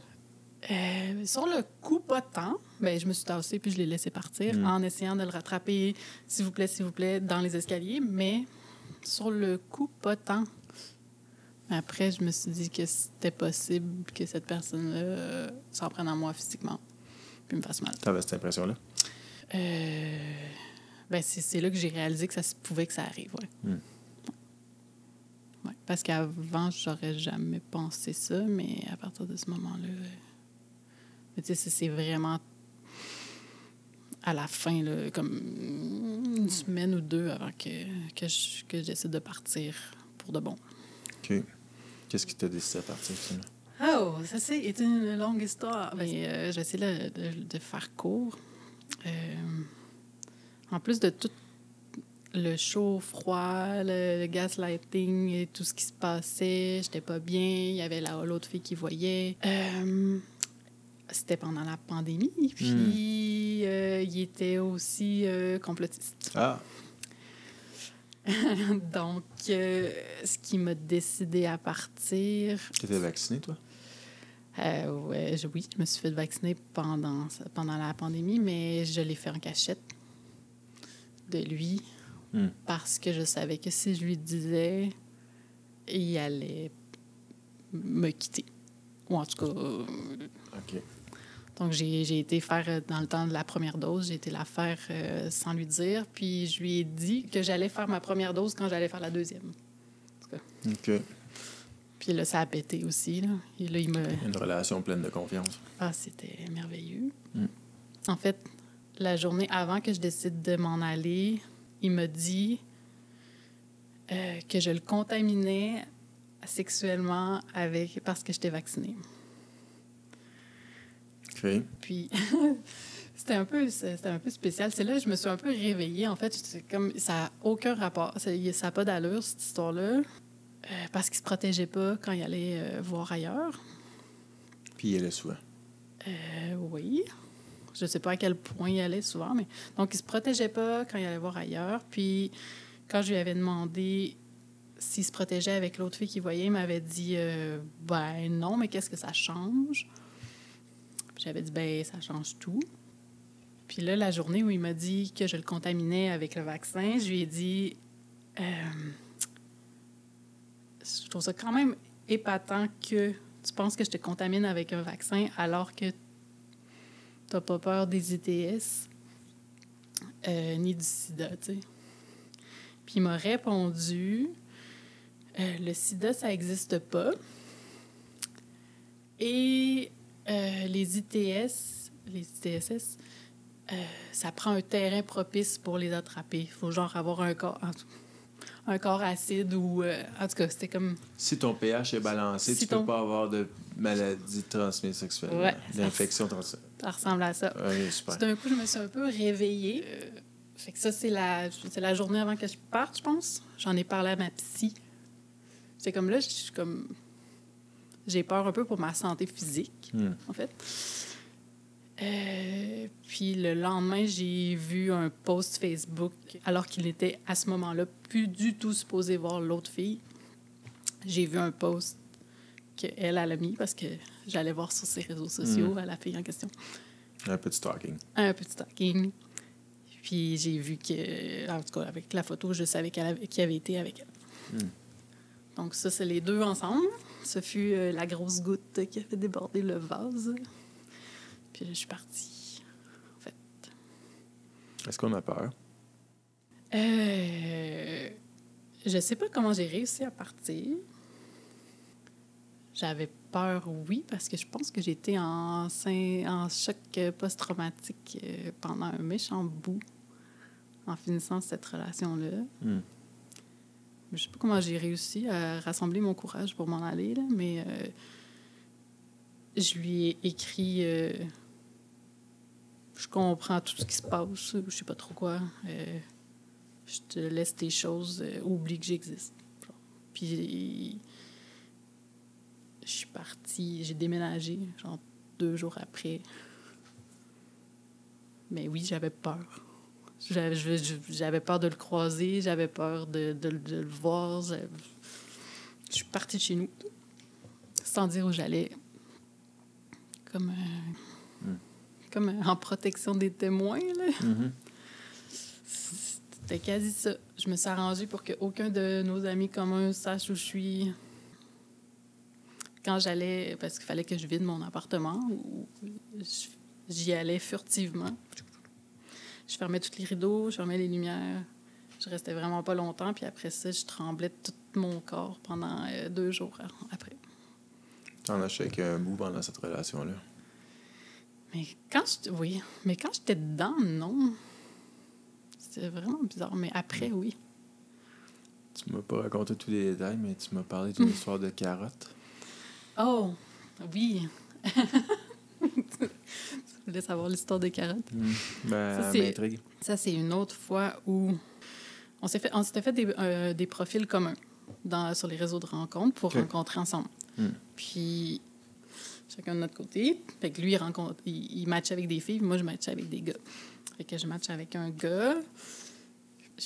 Sur le coup, pas tant. Ben, je me suis tassée puis je l'ai laissé partir en essayant de le rattraper, s'il vous plaît, dans les escaliers. Mais sur le coup, pas tant. Après, je me suis dit que c'était possible que cette personne-là s'en prenne à moi physiquement puis me fasse mal. T'avais cette impression-là? C'est là que j'ai réalisé que ça se pouvait que ça arrive, ouais. Ouais. Parce qu'avant, j'aurais jamais pensé ça, mais à partir de ce moment-là... Mais tu sais, c'est vraiment à la fin, là, comme 1 semaine ou 2 avant que je décide de partir pour de bon. OK. Qu'est-ce qui t'a décidé à partir, finalement? Oh, ça c'est une longue histoire. Mais je vais essayer de faire court. En plus de tout le chaud, froid, le gaslighting et tout ce qui se passait, j'étais pas bien. Il y avait l'autre fille qui voyait. C'était pendant la pandémie. Puis il était aussi complotiste. Ah! Donc, ce qui m'a décidé à partir... Tu étais vaccinée, toi? Oui, je me suis fait vacciner pendant la pandémie, mais je l'ai fait en cachette de lui parce que je savais que si je lui disais, il allait me quitter. Ou en tout cas... OK. Donc, j'ai été faire, dans le temps de la première dose, j'ai été la faire sans lui dire. Puis, je lui ai dit que j'allais faire ma première dose quand j'allais faire la deuxième. En tout cas. OK. Puis là, ça a pété aussi. Là. Et là, il me... Une relation pleine de confiance. Ah, c'était merveilleux. En fait, la journée avant que je décide de m'en aller, il m'a dit que je le contaminais sexuellement parce que j'étais vaccinée. OK. Puis, c'était un peu spécial. C'est là que je me suis un peu réveillée. En fait, ça n'a aucun rapport. Ça n'a pas d'allure, cette histoire-là. Parce qu'il se protégeait pas quand il allait voir ailleurs. Puis il allait souvent. Oui. Je sais pas à quel point il allait souvent, mais... Donc, il se protégeait pas quand il allait voir ailleurs. Puis, quand je lui avais demandé s'il se protégeait avec l'autre fille qu'il voyait, il m'avait dit ben non, mais qu'est-ce que ça change? Puis j'avais dit ben ça change tout. Puis là, la journée où il m'a dit que je le contaminais avec le vaccin, je lui ai dit je trouve ça quand même épatant que tu penses que je te contamine avec un vaccin alors que t'as pas peur des ITS ni du sida, tu sais. Puis il m'a répondu le sida, ça n'existe pas. Et les ITS, les ITSS, ça prend un terrain propice pour les attraper. Il faut genre avoir un corps acide ou... en tout cas, c'était comme... Si ton pH est balancé, tu peux pas avoir de maladie transmise sexuelle. Ouais, d'infection transmise. Ça ressemble à ça. Oui, super. Tout d'un coup, je me suis un peu réveillée. Fait que ça, c'est la journée avant que je parte, je pense. J'en ai parlé à ma psy. C'est comme là, je suis comme... J'ai peur un peu pour ma santé physique, en fait. Puis le lendemain, j'ai vu un post Facebook, alors qu'il était à ce moment-là plus du tout supposé voir l'autre fille. J'ai vu un post qu'elle a mis parce que j'allais voir sur ses réseaux sociaux à la fille en question. Un petit stalking. Un petit stalking. Puis j'ai vu que, en tout cas, avec la photo, je savais qu'il avait été avec elle. Donc ça, c'est les deux ensemble. Ce fut la grosse goutte qui a fait déborder le vase. Puis là, je suis partie, en fait. Est-ce qu'on a peur? Je sais pas comment j'ai réussi à partir. J'avais peur, oui, parce que je pense que j'étais en choc post-traumatique pendant un méchant bout en finissant cette relation-là. Je sais pas comment j'ai réussi à rassembler mon courage pour m'en aller, là, mais je lui ai écrit je comprends tout ce qui se passe, je sais pas trop quoi. Je te laisse tes choses, oublie que j'existe. Puis je suis partie, j'ai déménagé, genre 2 jours après. Mais oui, j'avais peur. J'avais peur de le croiser, j'avais peur de le voir. Je suis partie de chez nous, sans dire où j'allais. Comme en protection des témoins, là. C'était quasi ça. Je me suis arrangée pour qu'aucun de nos amis communs sache où je suis. Quand j'allais, parce qu'il fallait que je vide mon appartement, j'y allais furtivement. Je fermais tous les rideaux, je fermais les lumières. Je restais vraiment pas longtemps, puis après ça, je tremblais de tout mon corps pendant 2 jours après. T'en as avec un bout pendant cette relation-là. Mais quand j'étais dedans, non. C'était vraiment bizarre. Mais après, oui. Tu m'as pas raconté tous les détails, mais tu m'as parlé d'une histoire de carotte. Oh, oui. Tu voulais savoir l'histoire des carottes? Ben, Ça, m'intrigue. Ça, c'est une autre fois où on s'était fait des profils communs sur les réseaux de rencontres pour rencontrer ensemble. Puis, chacun de notre côté. Fait que lui, il matchait avec des filles, moi, je matchais avec des gars. Fait que je matchais avec un gars.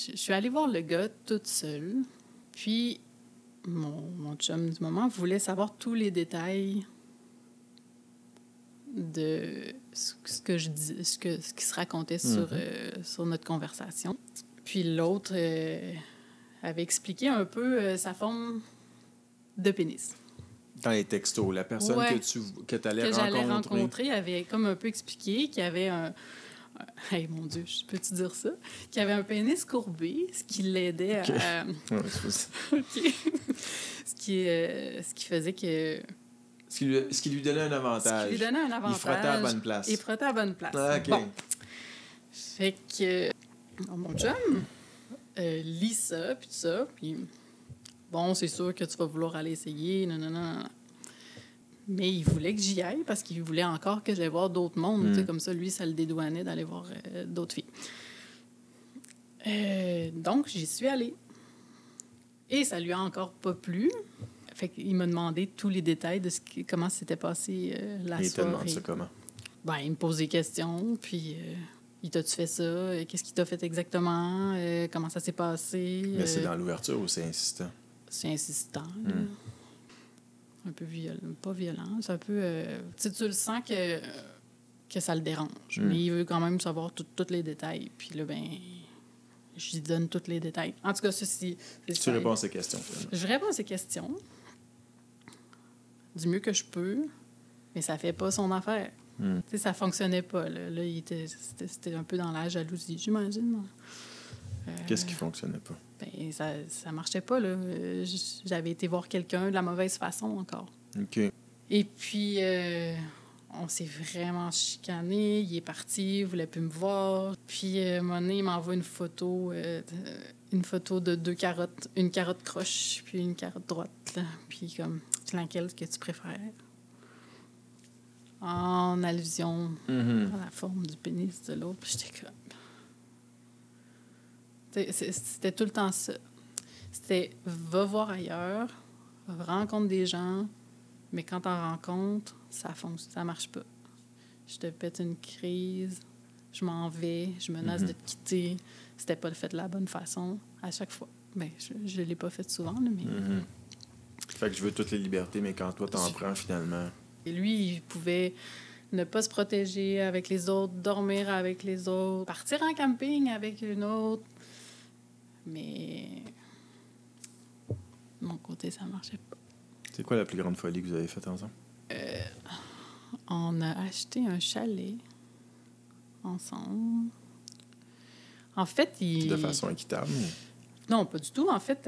je suis allée voir le gars toute seule. Puis, mon chum du moment voulait savoir tous les détails de ce que je dis, ce qui se racontait sur notre conversation. Puis l'autre avait expliqué un peu sa forme de pénis. Dans les textos, la personne que tu allais j'allais rencontrer avait comme un peu expliqué qu'il y avait un hey, mon Dieu, peux-tu dire ça? Qu'il y avait un pénis courbé, ce qui l'aidait à... Ouais, c'est ça. OK. Ce qui faisait que... Ce qui lui donnait un avantage. Ce qui lui donnait un avantage. Il frottait à la bonne place. Il frottait à la bonne place. Ah, OK. Bon. Fait que mon chum lit ça, puis tout ça, puis bon, c'est sûr que tu vas vouloir aller essayer, non. Mais il voulait que j'y aille parce qu'il voulait encore que j'aille voir d'autres mondes. Tu sais, comme ça, lui, ça le dédouanait d'aller voir d'autres filles. Donc, j'y suis allée. Et ça lui a encore pas plu. Fait qu'il m'a demandé tous les détails de comment s'était passé la soirée. Il te demande ça comment? Ben, il me pose des questions, puis il t'a-tu fait ça? Qu'est-ce qu'il t'a fait exactement? Comment ça s'est passé? Mais c'est dans l'ouverture ou c'est insistant? C'est insistant. Un peu violent. Pas violent. C'est un peu... tu le sens que ça le dérange. Mais il veut quand même savoir tous les détails. Puis là, ben... Je lui donne tous les détails. En tout cas, ceci... Tu réponds à ces questions, finalement. Je réponds à ces questions du mieux que je peux, mais ça fait pas son affaire. Tu sais, ça fonctionnait pas. Là, c'était un peu dans la jalousie, j'imagine. Qu'est-ce qui fonctionnait pas? Ben, ça marchait pas, là. J'avais été voir quelqu'un de la mauvaise façon encore. OK. Et puis, on s'est vraiment chicané. Il est parti, il voulait plus me voir. Puis, à un moment donné, il m'envoie une photo de 2 carottes. Une carotte croche, puis une carotte droite. Là. Puis, comme, laquelle que tu préfères? En allusion à la forme du pénis de l'autre. Puis, j'étais comme... C'était tout le temps ça. C'était va voir ailleurs, rencontre des gens, mais quand t'en rencontres, ça marche pas. Je te pète une crise, je m'en vais, je menace de te quitter. C'était pas fait de la bonne façon à chaque fois. Ben, je l'ai pas fait souvent, là, mais... Fait que je veux toutes les libertés, mais quand toi t'en prends, finalement... Et lui, il pouvait ne pas se protéger avec les autres, dormir avec les autres, partir en camping avec une autre. Mais de mon côté, ça marchait pas. C'est quoi la plus grande folie que vous avez faite ensemble? On a acheté un chalet ensemble. En fait, De façon équitable? Non, pas du tout. En fait,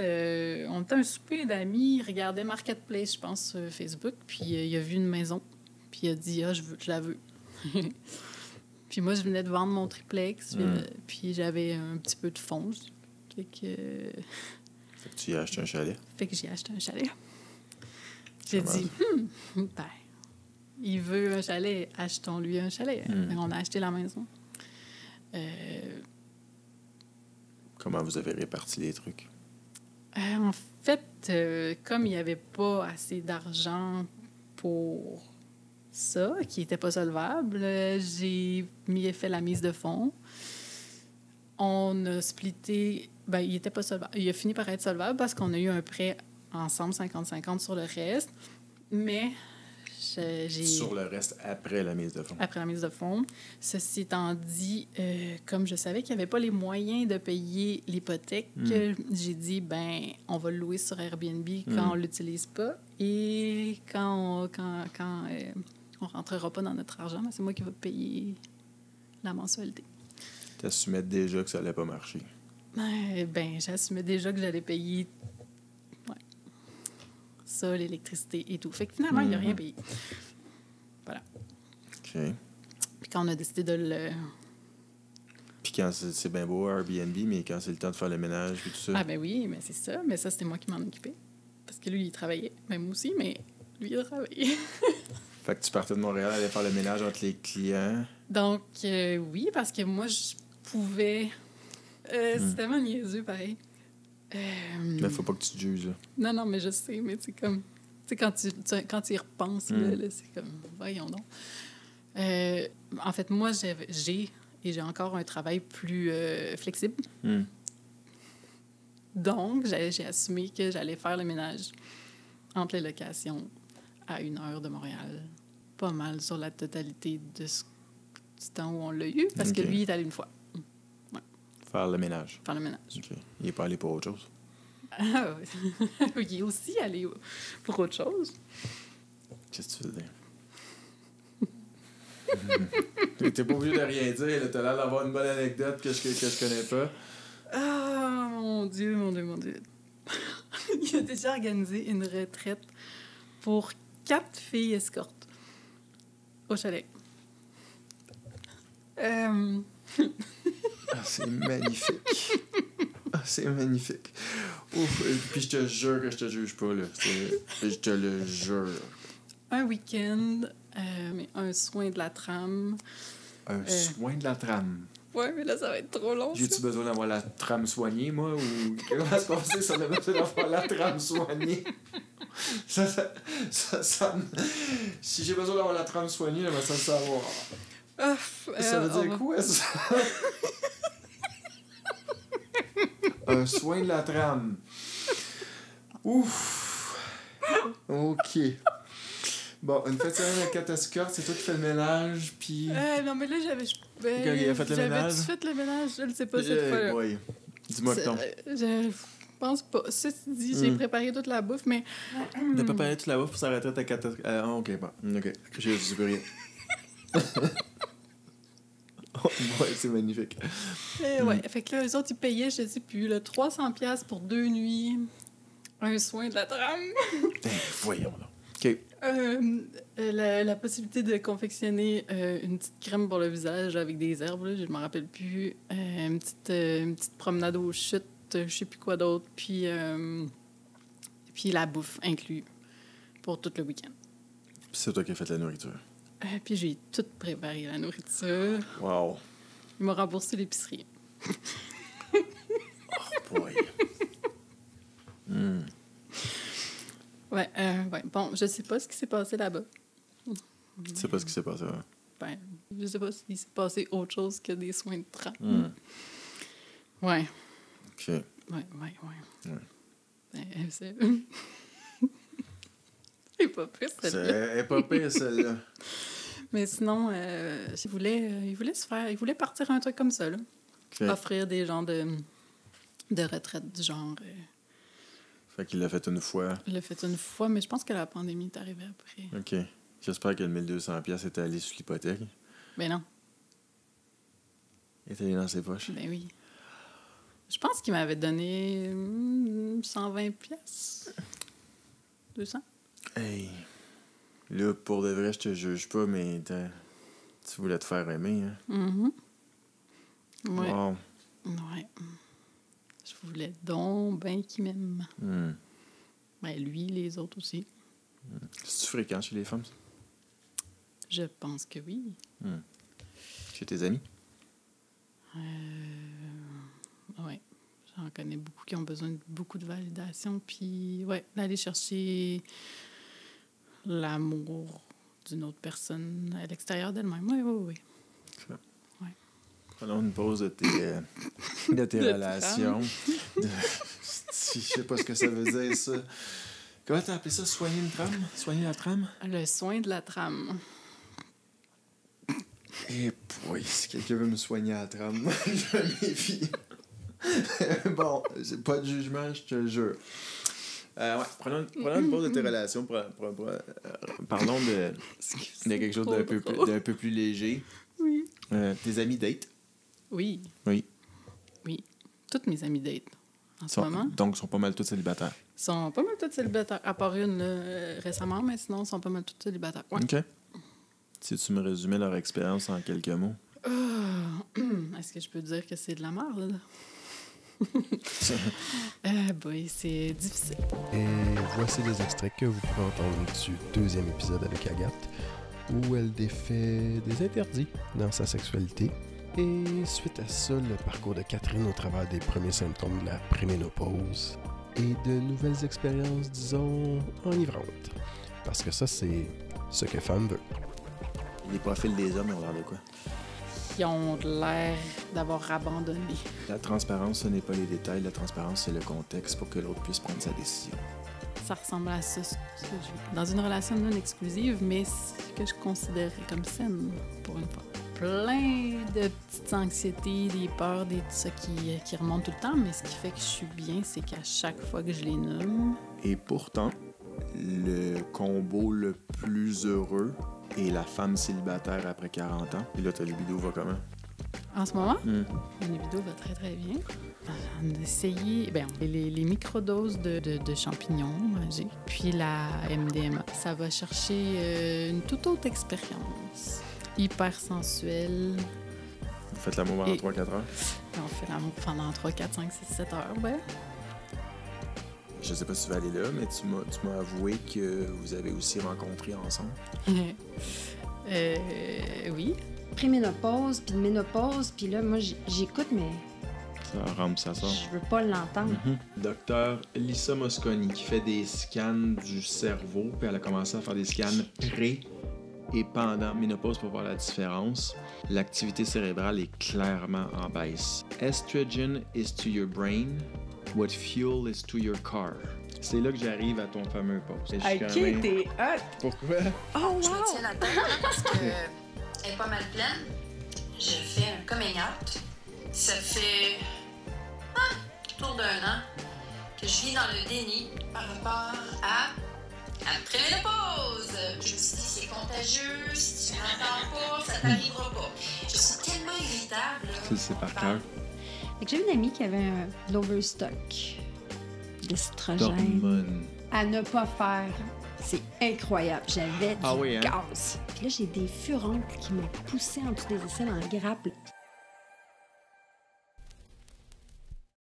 on était un souper d'amis, il regardait Marketplace, je pense, sur Facebook, puis il a vu une maison, puis il a dit « Ah, je la veux. » Puis moi, je venais de vendre mon triplex, puis j'avais un petit peu de fonds. Fait que tu y as acheté un chalet? Fait que j'ai acheté un chalet. J'ai dit, ben, il veut un chalet, achetons-lui un chalet. On a acheté la maison. Comment vous avez réparti les trucs? En fait, comme il n'y avait pas assez d'argent pour ça, qui n'était pas solvable, j'ai fait la mise de fonds. On a splitté... Ben, il était pas solvable. Il a fini par être solvable parce qu'on a eu un prêt ensemble, 50-50 sur le reste. Mais j'ai... Sur le reste, après la mise de fonds. Après la mise de fonds. Ceci étant dit, comme je savais qu'il n'y avait pas les moyens de payer l'hypothèque, j'ai dit, ben, on va le louer sur Airbnb quand on ne l'utilise pas. Et quand on ne rentrera pas dans notre argent, ben, c'est moi qui vais payer la mensualité. Tu assumais déjà que ça allait pas marcher. Ben, j'assumais déjà que j'allais payer ça, l'électricité et tout. Fait que finalement, il n'a rien payé. Voilà. OK. Puis quand on a décidé de le... Puis quand c'est bien beau, Airbnb, mais quand c'est le temps de faire le ménage et tout ça... Ah ben oui, mais c'est ça. Mais ça, c'était moi qui m'en occupais. Parce que lui, il travaillait. Même moi aussi, mais lui, il travaillait. Fait que tu partais de Montréal, aller faire le ménage entre les clients. Donc, oui, parce que moi, je pouvais... C'est tellement niaiseux, pareil. Mais faut pas que tu te juges, là. Non, mais je sais, mais c'est comme... Tu sais, quand tu y repenses, là, c'est comme... Voyons donc. En fait, moi, j'ai encore un travail plus flexible. Donc, j'ai assumé que j'allais faire le ménage entre les locations à 1 heure de Montréal. Pas mal sur la totalité du temps où on l'a eu, parce que Ok. lui, il est allé une fois Faire le ménage. faire le ménage. OK. Il est pas allé pour autre chose. Ah, ouais. Il est aussi allé pour autre chose. Qu'est-ce que tu veux dire? T'es pas obligé de rien dire. Là. T'as l'air d'avoir une bonne anecdote que je connais pas. Ah, mon Dieu, mon Dieu, mon Dieu. Il a déjà organisé une retraite pour 4 filles escortes au chalet. Ah, c'est magnifique. Ah, c'est magnifique. Ouf. Et puis je te jure que je te juge pas, là. Je te le jure. Un week-end, un soin de la trame. Un soin de la trame. Ouais, mais là, ça va être trop long. J'ai-tu Ça. besoin d'avoir la trame soignée, moi, ou comment va se passer si on a besoin d'avoir la trame soignée? Si j'ai besoin d'avoir la trame soignée, là, ça le savoir. Ça veut dire quoi, ça? Un soin de la trame. Ouf! OK. Bon, une fête semaine avec 4 escortes, c'est toi qui fais le ménage, puis... Non, mais là, j'avais... il a fait le ménage? J'avais-tu fait le ménage? Je ne sais pas cette fois-là. Oui. Dis-moi que ton. Je pense pas. Ceci dit, j'ai préparé toute la bouffe, mais... T'as préparé toute la bouffe pour sa retraite à 4 escortes? OK, bon. OK. Je sais plus rien. Ouais, c'est magnifique. Ouais, fait que là, eux autres, ils payaient, je sais plus, là, 300$ pour 2 nuits, un soin de la trame. Voyons là. OK. La possibilité de confectionner une petite crème pour le visage avec des herbes, là, je ne m'en rappelle plus. Une petite promenade aux chutes, je sais plus quoi d'autre. Puis la bouffe inclus pour tout le week-end. Puis c'est toi qui as fait la nourriture. Puis j'ai tout préparé, la nourriture. Wow. Il m'a remboursé l'épicerie. Oh boy. Ouais. Bon, je sais pas ce qui s'est passé là-bas. Tu sais pas ce qui s'est passé, hein? Ben, je sais pas s'il s'est passé autre chose que des soins de trame. Ouais. OK. Ouais. Ouais. C'est... C'est pas pire, celle-là. C'est pas pire, celle-là. Mais sinon, il voulait partir un truc comme ça, là. OK. Offrir des genres de retraite du genre. Fait qu'il l'a fait une fois. Il l'a fait une fois, mais je pense que la pandémie est arrivée après. OK. J'espère que le 1200$ était allé sur l'hypothèque. Ben non. Il est allé dans ses poches. Ben oui. Je pense qu'il m'avait donné 120$. 200. Hey. Là, pour de vrai, je te juge pas, mais tu voulais te faire aimer, hein? Ouais. Wow. Ouais. Je voulais donc ben qu'il m'aime. Ben lui, les autres aussi. C'est-tu fréquent chez les femmes, ça? Je pense que oui. Chez tes amis? Ouais. J'en connais beaucoup qui ont besoin de beaucoup de validation. Puis, ouais, d'aller chercher l'amour d'une autre personne à l'extérieur d'elle-même. Oui. Prenons une pause de tes relations. Je sais pas ce que ça veut dire, ça. Comment t'as appelé ça? Soigner une trame? Soigner la trame? Le soin de la trame. Eh boy, si quelqu'un veut me soigner à la trame, je me méfie. Bon, c'est pas de jugement, je te le jure. Ouais, prenons une pause de tes relations. Parlons de quelque chose d'un peu plus léger. Oui. Tes amis date? Oui. Toutes mes amies date en ce moment Donc, ils sont pas mal tous célibataires. sont pas mal toutes célibataires. À part une récemment, mais sinon, sont pas mal toutes célibataires. Ouais. OK. Si tu me résumais leur expérience en quelques mots. Est-ce que je peux dire que c'est de la merde? Boy, c'est difficile. Et voici les extraits que vous pouvez entendre du 2e épisode avec Agathe, où elle défait des interdits dans sa sexualité. Et suite à ça, le parcours de Catherine au travers des premiers symptômes de la préménopause et de nouvelles expériences, disons, enivrantes. Parce que ça, c'est ce que femme veut. Les profils des hommes, ils ont l'air de quoi? qui ont l'air d'avoir abandonné. La transparence, ce n'est pas les détails. La transparence, c'est le contexte pour que l'autre puisse prendre sa décision. Ça ressemble à ça, ce que je vis. Dans une relation non exclusive, mais ce que je considérais comme saine, pour une fois. Plein de petites anxiétés, des peurs, des tout ça qui remontent tout le temps, mais ce qui fait que je suis bien, c'est qu'à chaque fois que je les nomme... Et pourtant, le combo le plus heureux est la femme célibataire après 40 ans. Et là, ta libido va comment? En ce moment, mon libido va très, très bien. On a essayé les microdoses de champignons magiques, puis la MDMA. Ça va chercher une toute autre expérience. Hyper sensuelle. Vous faites l'amour pendant 3-4 heures? On fait l'amour pendant 3, 4, 5, 6, 7 heures, ouais. Je sais pas si tu vas aller là, mais tu m'as avoué que vous avez aussi rencontré ensemble. Oui. Préménopause, puis ménopause, puis là, moi, j'écoute, mais Ça rampe, ça sort. je veux pas l'entendre. Docteur Lisa Mosconi qui fait des scans du cerveau, puis elle a commencé à faire des scans pré et pendant ménopause pour voir la différence. L'activité cérébrale est clairement en baisse. Estrogen is to your brain what fuel is to your car. C'est là que j'arrive à ton fameux post. OK, t'es hot! Pourquoi? Oh, Je me wow! tiens la tête parce qu'elle est pas mal pleine. Je fais un coming out. Ça fait autour d'1 an que je vis dans le déni par rapport à après ménopause. Je me suis dit, c'est contagieux, si tu n'entends pas, ça t'arrivera pas. Je suis tellement irritable. Là. Tu le sais par cœur. Fait que j'ai une amie qui avait un l'overstock d'estrogène D'hormones. à ne pas faire. C'est incroyable. J'avais du Ah oui, hein? gaz. Puis là, j'ai des furoncles qui m'ont poussé en dessous des aisselles en grappe.